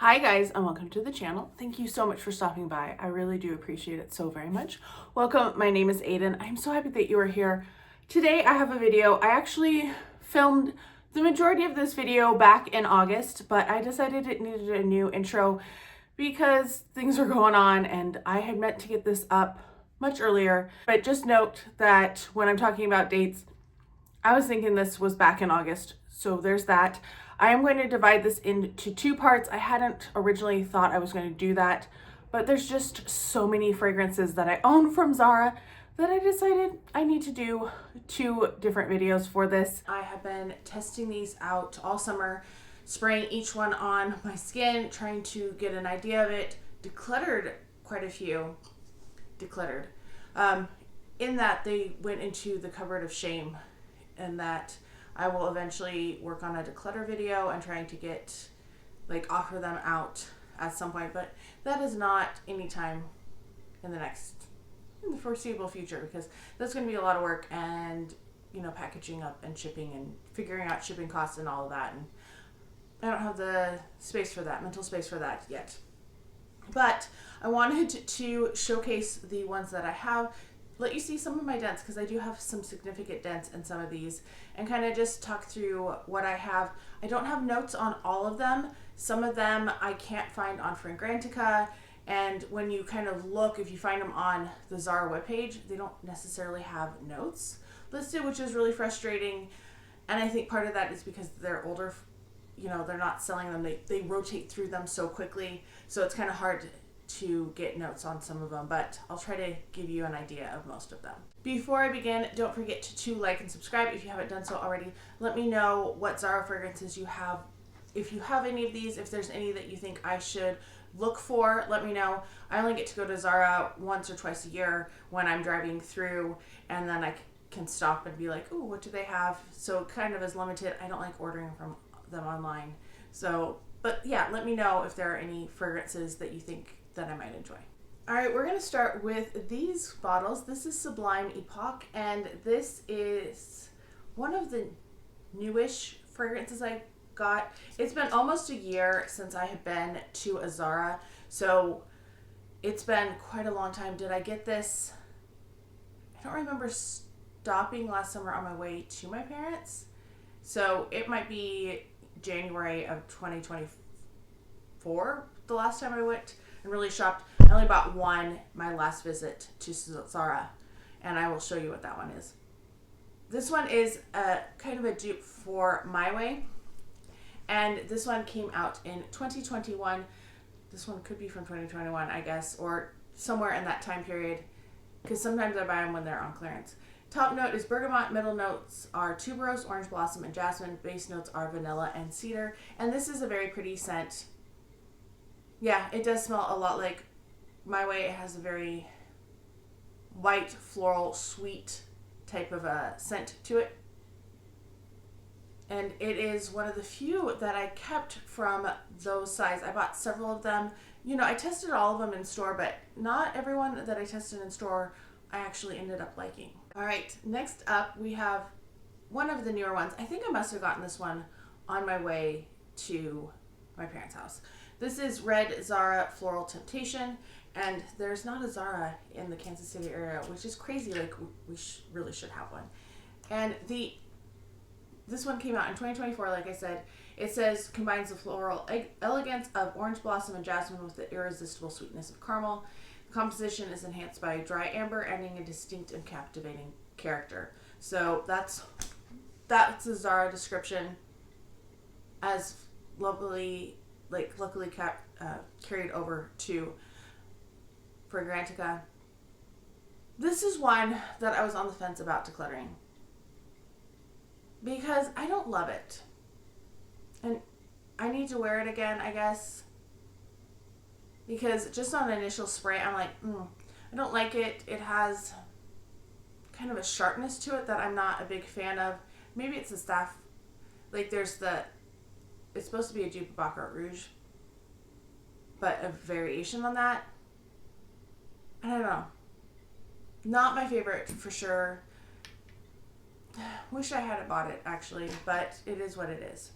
Hi guys, and welcome to the channel. Thank you so much for stopping by. I really do appreciate it so very much. Welcome, my name is Aiden. I'm so happy that you are here. Today I have a video. I actually filmed the majority of this video back in August, but I decided it needed a new intro because things are going on and I had meant to get this up much earlier. But just note that when I'm talking about dates, I was thinking this was back in August, so there's that. I am going to divide this into two parts. I hadn't originally thought I was going to do that, but there's just so many fragrances that I own from Zara that I decided I need to do two different videos for this. I have been testing these out all summer, spraying each one on my skin, trying to get an idea of it, decluttered quite a few, in that they went into the cupboard of shame, and that I will eventually work on a declutter video and trying to get, offer them out at some point, but that is not anytime in the foreseeable future, because that's going to be a lot of work and, packaging up and shipping and figuring out shipping costs and all of that. And I don't have the space for that, mental space for that yet. But I wanted to showcase the ones that I have, let you see some of my dents, because I do have some significant dents in some of these, and kind of just talk through what I have. I don't have notes on all of them. Some of them I can't find on Fragrantica, and when you kind of look, if you find them on the Zara webpage, they don't necessarily have notes listed, which is really frustrating. And I think part of that is because they're older, they're not selling them. They rotate through them so quickly, so it's kind of hard to get notes on some of them, but I'll try to give you an idea of most of them. Before I begin, don't forget to like and subscribe if you haven't done so already. Let me know what Zara fragrances you have. If you have any of these, if there's any that you think I should look for, let me know. I only get to go to Zara once or twice a year when I'm driving through, and then I can stop and be like, oh, what do they have? So it kind of is limited. I don't like ordering from them online. So, but yeah, let me know if there are any fragrances that you think that I might enjoy. All right, we're going to start with these bottles. This is Sublime Epoch, and this is one of the newish fragrances I got. It's been almost a year since I have been to a Zara, so it's been quite a long time. Did I get this? I don't remember stopping last summer on my way to my parents, so it might be January of 2024 the last time I went and really shopped. I only bought one my last visit to Zara, and I will show you what that one is. This one is a kind of a dupe for My Way, and this one came out in 2021. This one could be from 2021, I guess, or somewhere in that time period, because sometimes I buy them when they're on clearance. Top note is bergamot, middle notes are tuberose, orange blossom, and jasmine. Base notes are vanilla and cedar, and this is a very pretty scent. Yeah, it does smell a lot like My Way. It has a very white, floral, sweet type of a scent to it. And it is one of the few that I kept from those size. I bought several of them. I tested all of them in store, but not everyone that I tested in store I actually ended up liking. All right, next up we have one of the newer ones. I think I must have gotten this one on my way to my parents' house. This is Red Zara Floral Temptation, and there's not a Zara in the Kansas City area, which is crazy. We really should have one. And this one came out in 2024, like I said. It says combines the floral elegance of orange blossom and jasmine with the irresistible sweetness of caramel. The composition is enhanced by dry amber, adding a distinct and captivating character. So that's the Zara description, as luckily carried over to Fragrantica. This is one that I was on the fence about decluttering, because I don't love it, and I need to wear it again, I guess, because just on initial spray I'm like, I don't like it. It has kind of a sharpness to it that I'm not a big fan of. Maybe it's the staff, it's supposed to be a dupe of Baccarat Rouge, but a variation on that. I don't know. Not my favorite for sure. Wish I hadn't bought it, actually, but it is what it is.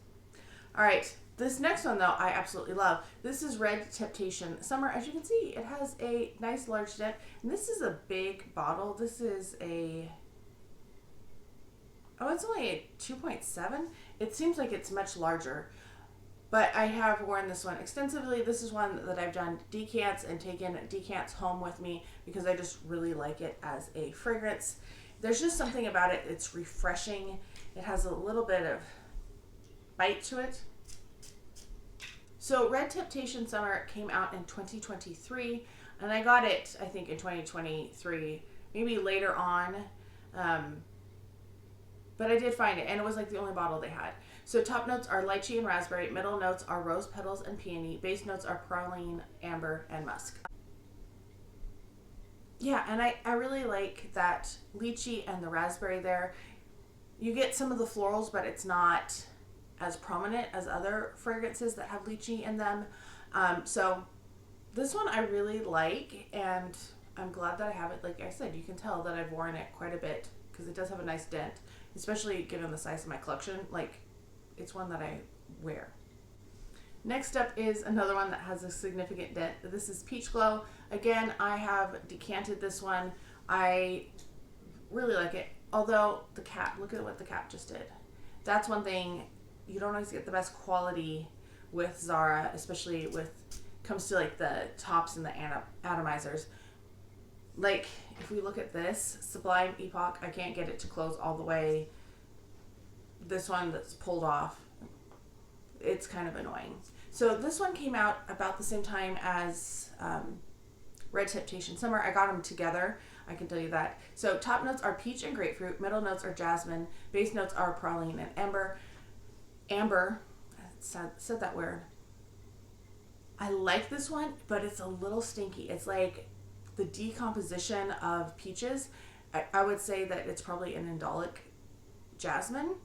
All right, This next one, though, I absolutely love. This is Red Temptation Summer. As you can see, it has a nice large dent. And this is a big bottle. This is a... Oh, it's only a 2.7. It seems like it's much larger. But I have worn this one extensively. This is one that I've done decants and taken decants home with me because I just really like it as a fragrance. There's just something about it. It's refreshing. It has a little bit of bite to it. So Red Temptation Summer came out in 2023, and I got it, I think, in 2023, maybe later on. But I did find it, and it was like the only bottle they had. So top notes are lychee and raspberry, middle notes are rose petals and peony, base notes are praline, amber, and musk. Yeah, and I really like that lychee and the raspberry there. You get some of the florals, but it's not as prominent as other fragrances that have lychee in them. So this one I really like, and I'm glad that I have it. Like I said, you can tell that I've worn it quite a bit because it does have a nice dent, especially given the size of my collection. Like, it's one that I wear. Next up is another one that has a significant dent. This is Peach Glow. Again, I have decanted this one. I really like it. Although the cap, look at what the cap just did. That's one thing, you don't always get the best quality with Zara, especially with, comes to like the tops and the atomizers. Like, if we look at this, Sublime Epoch, I can't get it to close all the way. This one that's pulled off, it's kind of annoying. So this one came out about the same time as Red Temptation Summer. I got them together, I can tell you that. So top notes are peach and grapefruit, middle notes are jasmine, base notes are praline and amber. Amber, I said that weird. I like this one, but it's a little stinky. It's like the decomposition of peaches. I would say that it's probably an indolic jasmine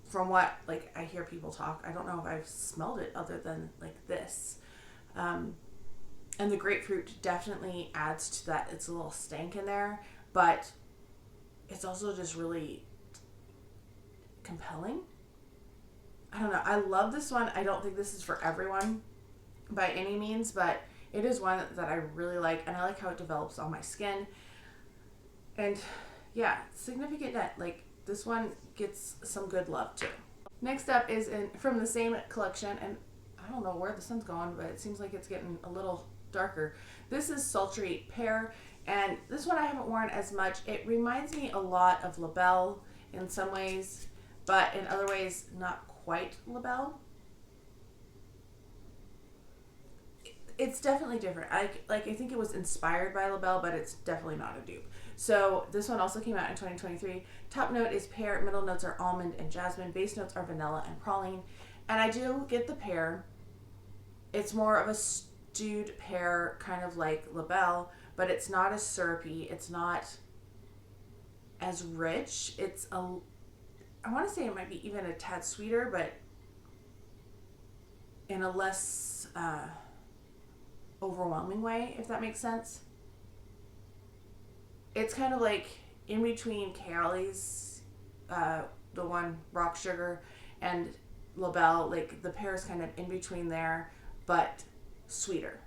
from what like I hear people talk. I don't know if I've smelled it other than like this. And the grapefruit definitely adds to that. It's a little stank in there, but it's also just really compelling. I don't know. I love this one. I don't think this is for everyone by any means, but it is one that I really like, and I like how it develops on my skin. And yeah, significant dent. Like, this one gets some good love too. Next up is from the same collection, and I don't know where the sun's going, but it seems like it's getting a little darker. This is Sultry Pear, and this one I haven't worn as much. It reminds me a lot of La Belle in some ways, but in other ways not quite La Belle. It's definitely different. I think it was inspired by La Belle, but it's definitely not a dupe. So this one also came out in 2023. Top note is pear, middle notes are almond and jasmine, base notes are vanilla and praline. And I do get the pear. It's more of a stewed pear, kind of like La Belle, but it's not as syrupy. It's not as rich. It's I want to say it might be even a tad sweeter, but in a less overwhelming way, if that makes sense. It's kind of like in between Kayali's, the one Rock Sugar, and La Belle. Like, the pear is kind of in between there, but sweeter,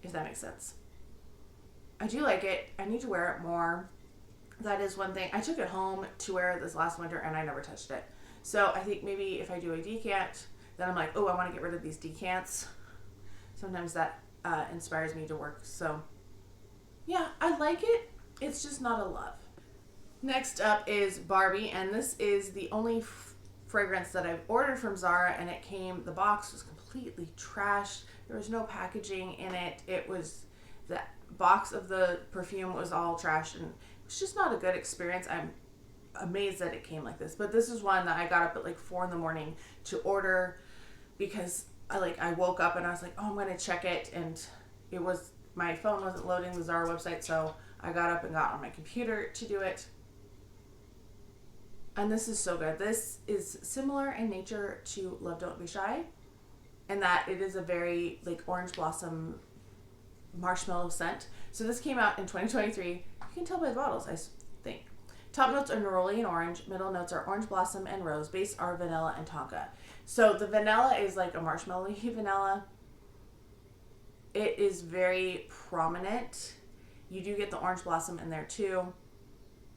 if that makes sense. I do like it. I need to wear it more. That is one thing. I took it home to wear this last winter, and I never touched it. So I think maybe if I do a decant, then I'm like, oh, I want to get rid of these decants. Sometimes that inspires me to work. So yeah, I like it. It's just not a love. Next up is Barbie, and this is the only fragrance that I've ordered from Zara, and it came, the box was completely trashed. There was no packaging in it. It was, the box of the perfume was all trashed, and it was just not a good experience. I'm amazed that it came like this, but this is one that I got up at like 4 in the morning to order because I woke up and I was like, oh, I'm going to check it, and it was, my phone wasn't loading the Zara website, so I got up and got on my computer to do it. And this is so good. This is similar in nature to Love Don't Be Shy, in that it is a very like orange blossom marshmallow scent. So this came out in 2023. You can tell by the bottles, I think. Top notes are neroli and orange. Middle notes are orange blossom and rose. Base are vanilla and tonka. So the vanilla is like a marshmallowy vanilla. It is very prominent. You do get the orange blossom in there too.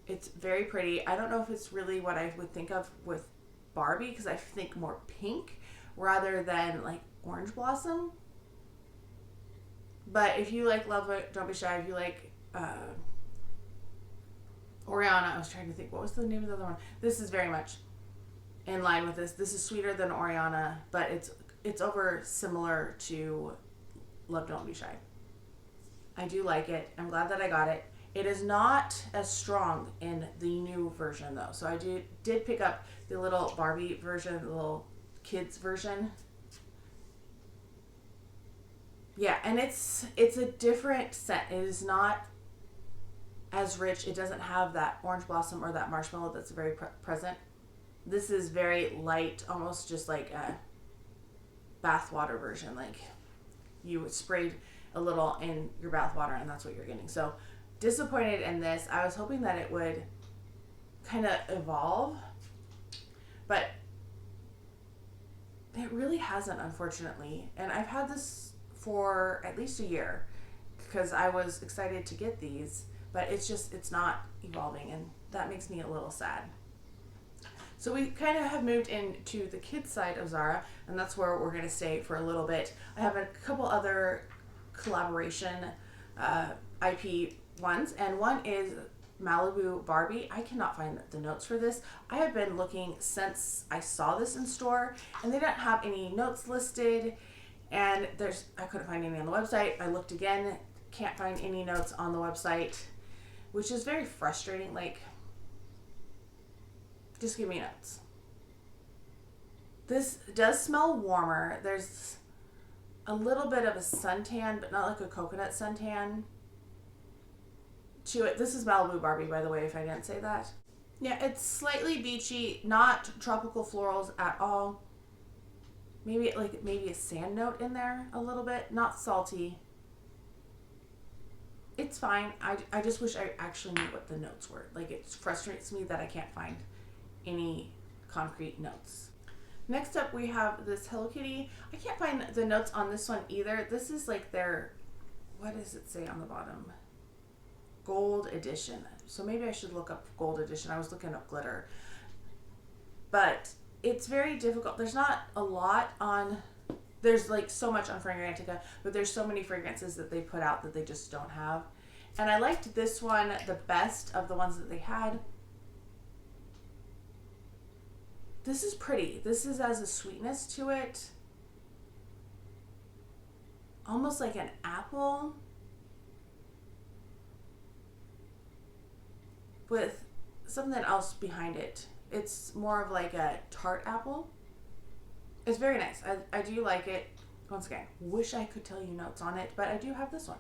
It's very pretty. I don't know if it's really what I would think of with Barbie, because I think more pink rather than like orange blossom. But if you like Love It, Don't Be Shy, if you like Oriana, I was trying to think, what was the name of the other one? This is very much in line with this. This is sweeter than Oriana, but it's over similar to Love Don't Be Shy. I do like it. I'm glad that I got it. It is not as strong in the new version though. So I did pick up the little Barbie version, the little kids version. Yeah, and it's a different scent. It is not as rich. It doesn't have that orange blossom or that marshmallow that's very present. This is very light, almost just like a bath water version. Like you sprayed a little in your bath water and that's what you're getting. So disappointed in this. I was hoping that it would kind of evolve, but it really hasn't, unfortunately. And I've had this for at least a year because I was excited to get these, but it's not evolving, and that makes me a little sad. So we kind of have moved into the kids side of Zara, and that's where we're going to stay for a little bit. I have a couple other collaboration IP ones, and one is Malibu Barbie. I cannot find the notes for this. I have been looking since I saw this in store, and they don't have any notes listed, and I couldn't find any on the website. I looked again, can't find any notes on the website, which is very frustrating. Like, just give me notes. This does smell warmer. There's a little bit of a suntan, but not like a coconut suntan to it. This is Malibu Barbie, by the way, if I didn't say that. Yeah, it's slightly beachy, not tropical florals at all. Maybe a sand note in there a little bit, not salty. It's fine. I just wish I actually knew what the notes were. Like, it frustrates me that I can't find any concrete notes. Next up, we have this Hello Kitty. I can't find the notes on this one either. This is like their, what does it say on the bottom? Gold edition. So maybe I should look up gold edition. I was looking up glitter. But it's very difficult. There's not a lot on, there's like so much on Fragrantica, but there's so many fragrances that they put out that they just don't have. And I liked this one the best of the ones that they had. This is pretty. This has a sweetness to it. Almost like an apple with something else behind it. It's more of like a tart apple. It's very nice. I do like it. Once again, wish I could tell you notes on it, but I do have this one.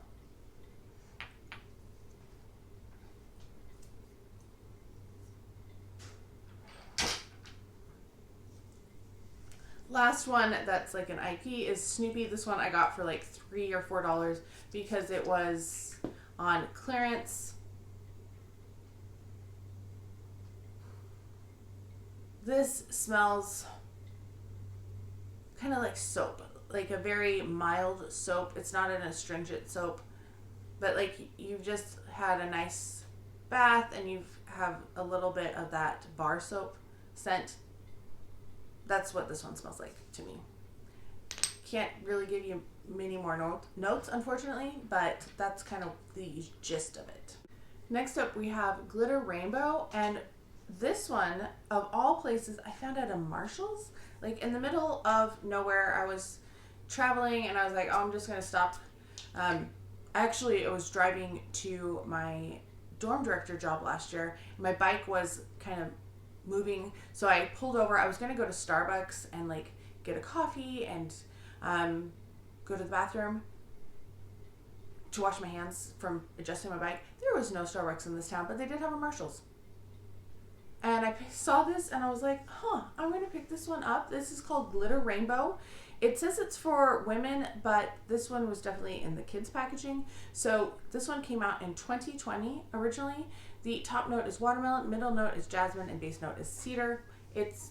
Last one that's like an IP is Snoopy. This one I got for like $3 or $4 because it was on clearance. This smells kind of like soap, like a very mild soap. It's not an astringent soap, but like you've just had a nice bath and you have a little bit of that bar soap scent. That's what this one smells like to me. Can't really give you many more notes, unfortunately, but that's kind of the gist of it. Next up, we have Glitter Rainbow, and this one, of all places, I found at a Marshall's. Like in the middle of nowhere, I was traveling and I was like, oh, I'm just going to stop. Actually, I was driving to my dorm director job last year. My bike was kind of moving, so I pulled over. I was going to go to Starbucks and like get a coffee and go to the bathroom to wash my hands from adjusting my bike. There was no Starbucks in this town, but they did have a Marshall's. And I saw this and I was like, I'm going to pick this one up. This is called Glitter Rainbow. It says it's for women, but this one was definitely in the kids packaging. So this one came out in 2020 originally. The top note is watermelon, middle note is jasmine, and base note is cedar. It's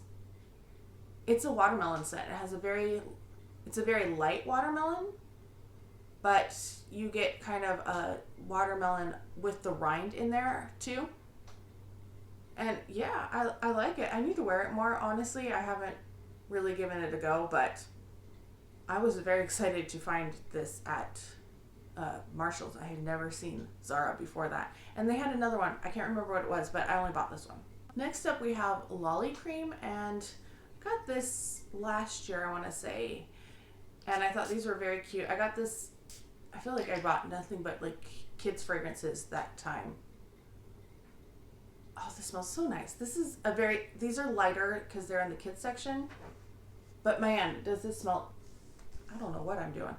a watermelon scent. It's a very light watermelon, but you get kind of a watermelon with the rind in there too. And yeah, I like it. I need to wear it more. Honestly, I haven't really given it a go, but I was very excited to find this at Marshall's. I had never seen Zara before that. And they had another one. I can't remember what it was, but I only bought this one. Next up we have Lolly Cream, and I got this last year, I want to say. And I thought these were very cute. I got this, I feel like I bought nothing but like kids fragrances that time. Oh, this smells so nice. These are lighter because they're in the kids section. But man, does this smell, I don't know what I'm doing.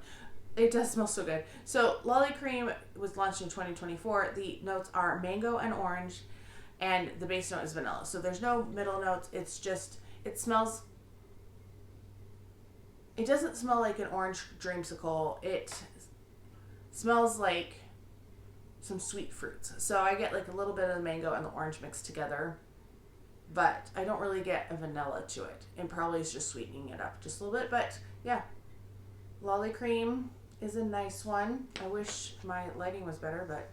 It does smell so good. So Lolly Cream was launched in 2024. The notes are mango and orange, and the base note is vanilla. So there's no middle notes. It's just, it doesn't smell like an orange dreamsicle. It smells like some sweet fruits. So I get like a little bit of the mango and the orange mixed together, but I don't really get a vanilla to it. And probably is just sweetening it up just a little bit. But yeah, Lolly Cream is a nice one. I wish my lighting was better, but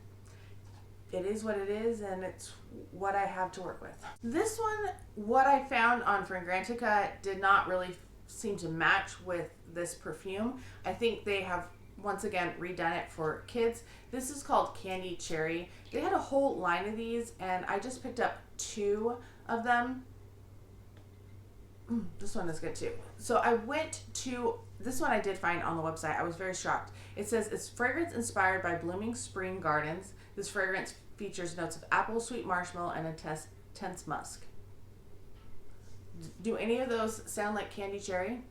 it is what it is, and it's what I have to work with. This one, what I found on Fragrantica did not really seem to match with this perfume. I think they have once again redone it for kids. This is called Candy Cherry. They had a whole line of these, and I just picked up 2 of them. This one is good too. So I went to, this one I did find on the website. I was very shocked. It says it's fragrance inspired by blooming spring gardens. This fragrance features notes of apple, sweet marshmallow, and intense musk. Do any of those sound like Candy Cherry?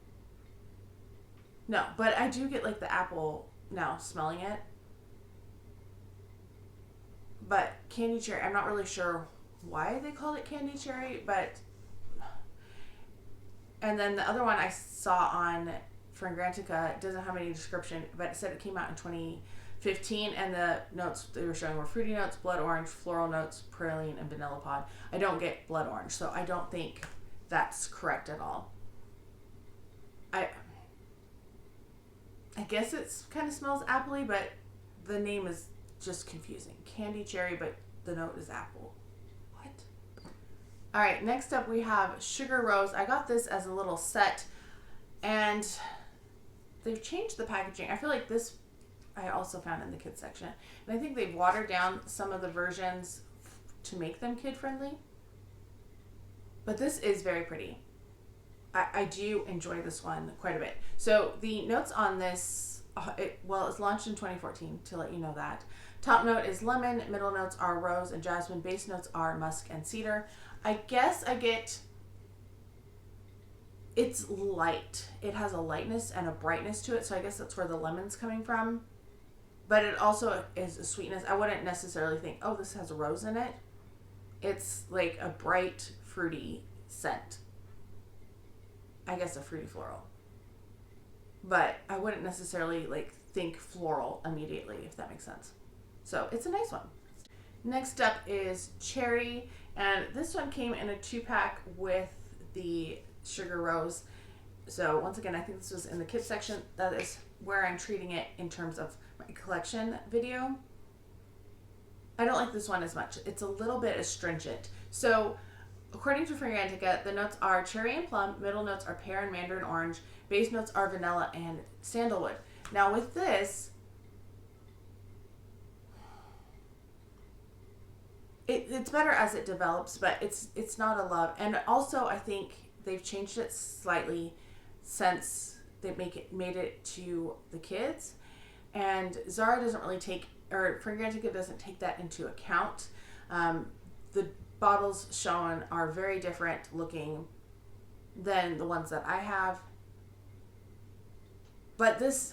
No, but I do get like the apple now smelling it. But Candy Cherry, I'm not really sure why they called it Candy Cherry, but... And then the other one I saw on Fragrantica doesn't have any description, but it said it came out in 2015, and the notes they were showing were fruity notes, blood orange, floral notes, praline, and vanilla pod. I don't get blood orange, so I don't think that's correct at all. I guess it's kind of smells appley, but the name is just confusing. Candy Cherry, but the note is apple. What? All right, next up we have Sugar Rose. I got this as a little set, and they've changed the packaging. I feel like this I also found in the kids section, and I think they've watered down some of the versions to make them kid friendly. But this is very pretty. I do enjoy this one quite a bit. So the notes on this, it's launched in 2014, to let you know that. Top note is lemon, middle notes are rose and jasmine, base notes are musk and cedar. I guess I get, it's light. It has a lightness and a brightness to it, so I guess that's where the lemon's coming from. But it also is a sweetness. I wouldn't necessarily think, oh, this has a rose in it. It's like a bright, fruity scent. I guess a fruity floral. But I wouldn't necessarily like think floral immediately, if that makes sense. So it's a nice one. Next up is Cherry, and this one came in a 2-pack with the Sugar Rose. So once again, I think this was in the kids section. That is where I'm treating it in terms of my collection video. I don't like this one as much. It's a little bit astringent. So according to Fragrantica, the notes are cherry and plum, middle notes are pear and mandarin orange, base notes are vanilla and sandalwood. Now with this, it's better as it develops, but it's not a love. And also I think they've changed it slightly since they made it to the kids. And Zara doesn't really take, or Fragrantica doesn't take that into account. The bottles shown are very different looking than the ones that I have. But this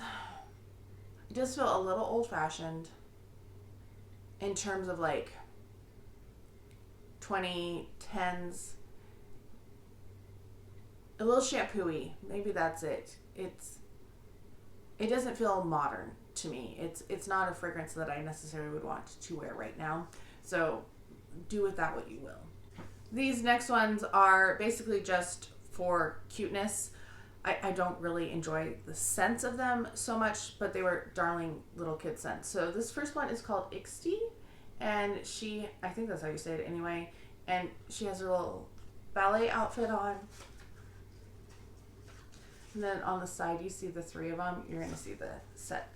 does feel a little old-fashioned in terms of like 2010s. A little shampoo-y. Maybe that's it. It doesn't feel modern to me. It's not a fragrance that I necessarily would want to wear right now. So do with that what you will. These next ones are basically just for cuteness. I don't really enjoy the scents of them so much, but they were darling little kid scents. So this first one is called Ixty, and I think that's how you say it anyway, and she has her little ballet outfit on. And then on the side you see the three of them. You're going to see the set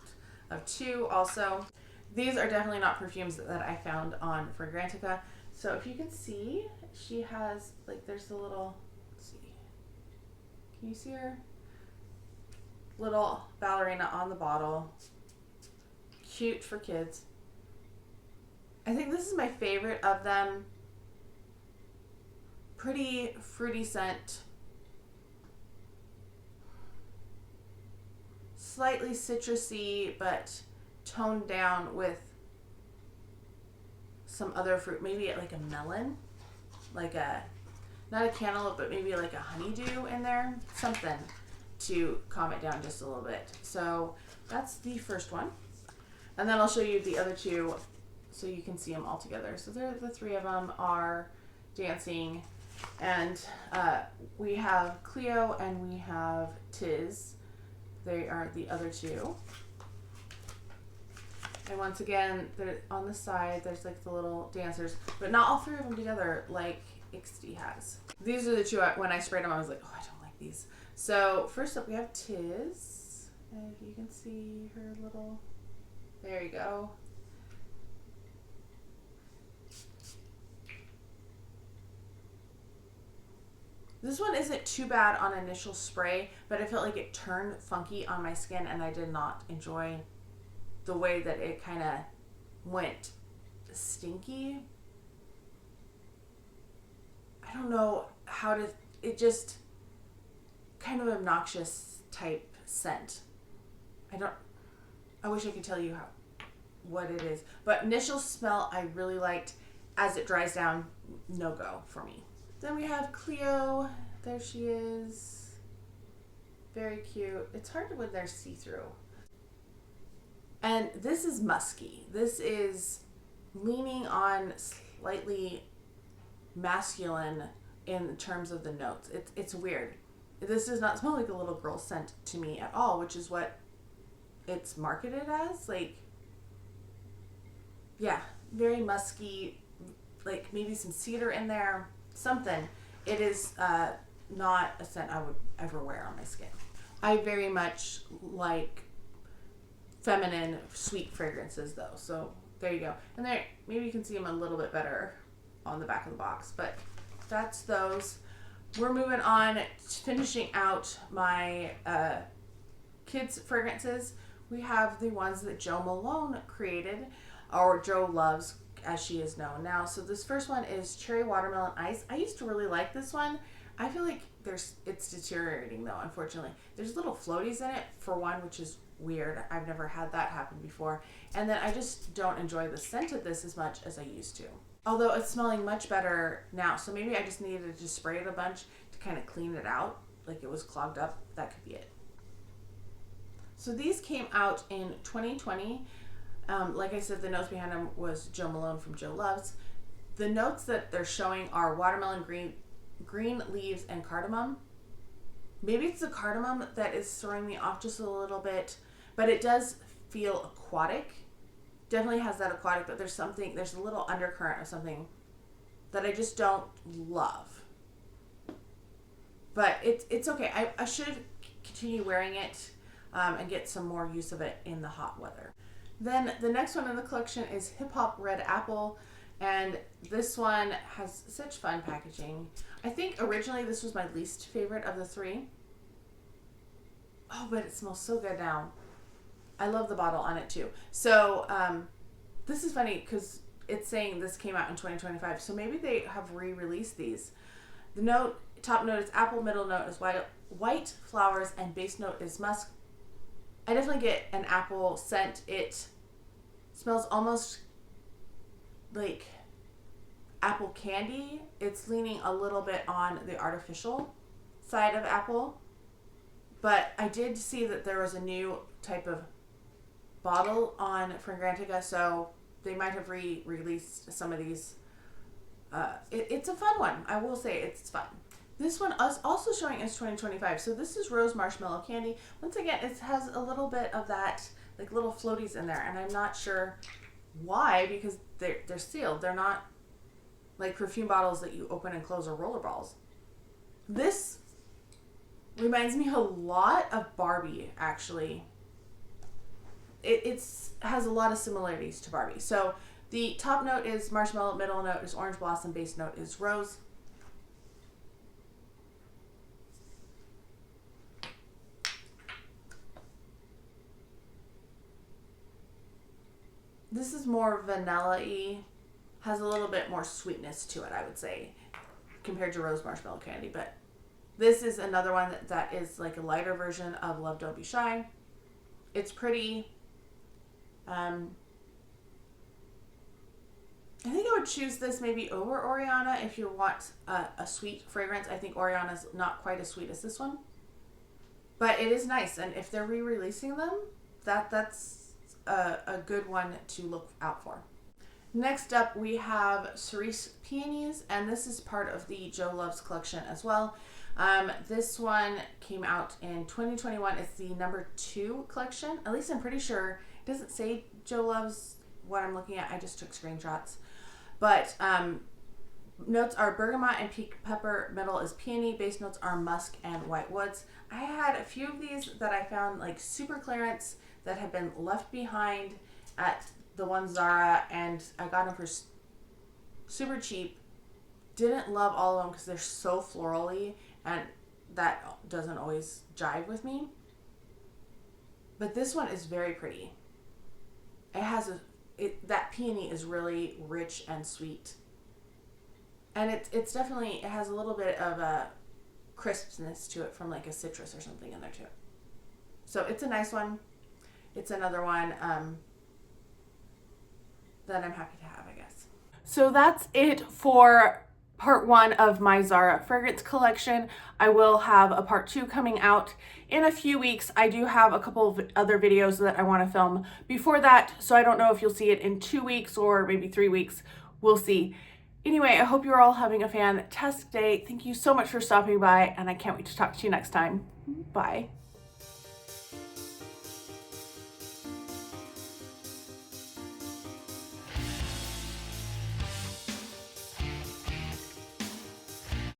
of two also. These are definitely not perfumes that I found on Fragrantica. So if you can see, she has, like, there's the little, let's see, can you see her? Little ballerina on the bottle. Cute for kids. I think this is my favorite of them. Pretty fruity scent. Slightly citrusy, but toned down with some other fruit. Maybe like a melon. Like not a cantaloupe, but maybe like a honeydew in there. Something to calm it down just a little bit. So that's the first one. And then I'll show you the other two so you can see them all together. So the three of them are dancing. And we have Cleo and we have Tiz. They are the other two. And once again, they're on the side, there's like the little dancers, but not all three of them together like Ixty has. These are the two, when I sprayed them, I was like, oh, I don't like these. So first up we have Tiz. And if you can see her little, there you go. This one isn't too bad on initial spray, but I felt like it turned funky on my skin and I did not enjoy the way that it kind of went stinky. I don't know how to, it just kind of obnoxious type scent. I wish I could tell you what it is, but initial smell I really liked. As it dries down, no go for me. Then we have Cleo. There she is. Very cute. It's hard when they're see-through. And this is musky. This is leaning on slightly masculine in terms of the notes. It's weird. This does not smell like a little girl scent to me at all, which is what it's marketed as. Like, yeah, very musky, like maybe some cedar in there, something. It is not a scent I would ever wear on my skin. I very much like feminine, sweet fragrances though, so there you go. And there, maybe you can see them a little bit better on the back of the box, but that's those. We're moving on to finishing out my kids fragrances. We have the ones that Jo Malone created, or Jo loves as she is known now. So this first one is Cherry Watermelon Ice. I used to really like this one. I feel like it's deteriorating though, unfortunately. There's little floaties in it for one, which is weird. I've never had that happen before. And then I just don't enjoy the scent of this as much as I used to. Although it's smelling much better now. So maybe I just needed to spray it a bunch to kind of clean it out. Like it was clogged up. That could be it. So these came out in 2020. Like I said, the notes behind them was Jo Malone from Jo Loves. The notes that they're showing are watermelon, green leaves, and cardamom. Maybe it's the cardamom that is throwing me off just a little bit, but it does feel aquatic. Definitely has that aquatic, but there's a little undercurrent of something that I just don't love. But it's okay. I should continue wearing it and get some more use of it in the hot weather. Then the next one in the collection is Hip Hop Red Apple, and this one has such fun packaging. I think originally this was my least favorite of the three. Oh, but it smells so good now. I love the bottle on it too. So this is funny because it's saying this came out in 2025, so maybe they have re-released these. The top note is apple, middle note is white flowers, and base note is musk. I definitely get an apple scent. It smells almost like apple candy. It's leaning a little bit on the artificial side of apple. But I did see that there was a new type of bottle on Fragrantica, so they might have re-released some of these it's a fun one. I will say it's fun. This one is also showing as 2025. So this is Rose Marshmallow Candy. Once again, it has a little bit of that, like little floaties in there. And I'm not sure why, because they're sealed. They're not like perfume bottles that you open and close or roller balls. This reminds me a lot of Barbie, actually. It has a lot of similarities to Barbie. So the top note is marshmallow, middle note is orange blossom, base note is rose. This is more vanilla-y, has a little bit more sweetness to it, I would say, compared to Rose Marshmallow Candy. But this is another one that is like a lighter version of Love Don't Be Shy. It's pretty. I think I would choose this maybe over Oriana if you want a sweet fragrance. I think Oriana's not quite as sweet as this one. But it is nice, and if they're re-releasing them, that's a good one to look out for. Next up, we have Cerise Peonies, and this is part of the Joe Loves collection as well. This one came out in 2021. It's the number 2 collection. At least I'm pretty sure. It doesn't say Joe Loves what I'm looking at. I just took screenshots. But notes are bergamot and pink pepper. Middle is peony. Base notes are musk and white woods. I had a few of these that I found like super clearance that had been left behind at the one Zara, and I got them for super cheap. Didn't love all of them because they're so florally, and that doesn't always jive with me. But this one is very pretty. It has that peony is really rich and sweet, and it's definitely, it has a little bit of a crispness to it from like a citrus or something in there too. So it's a nice one. It's another one that I'm happy to have, I guess. So that's it for part 1 of my Zara fragrance collection. I will have a part 2 coming out in a few weeks. I do have a couple of other videos that I want to film before that, so I don't know if you'll see it in 2 weeks or maybe 3 weeks. We'll see. Anyway, I hope you're all having a fantastic day. Thank you so much for stopping by, and I can't wait to talk to you next time. Bye.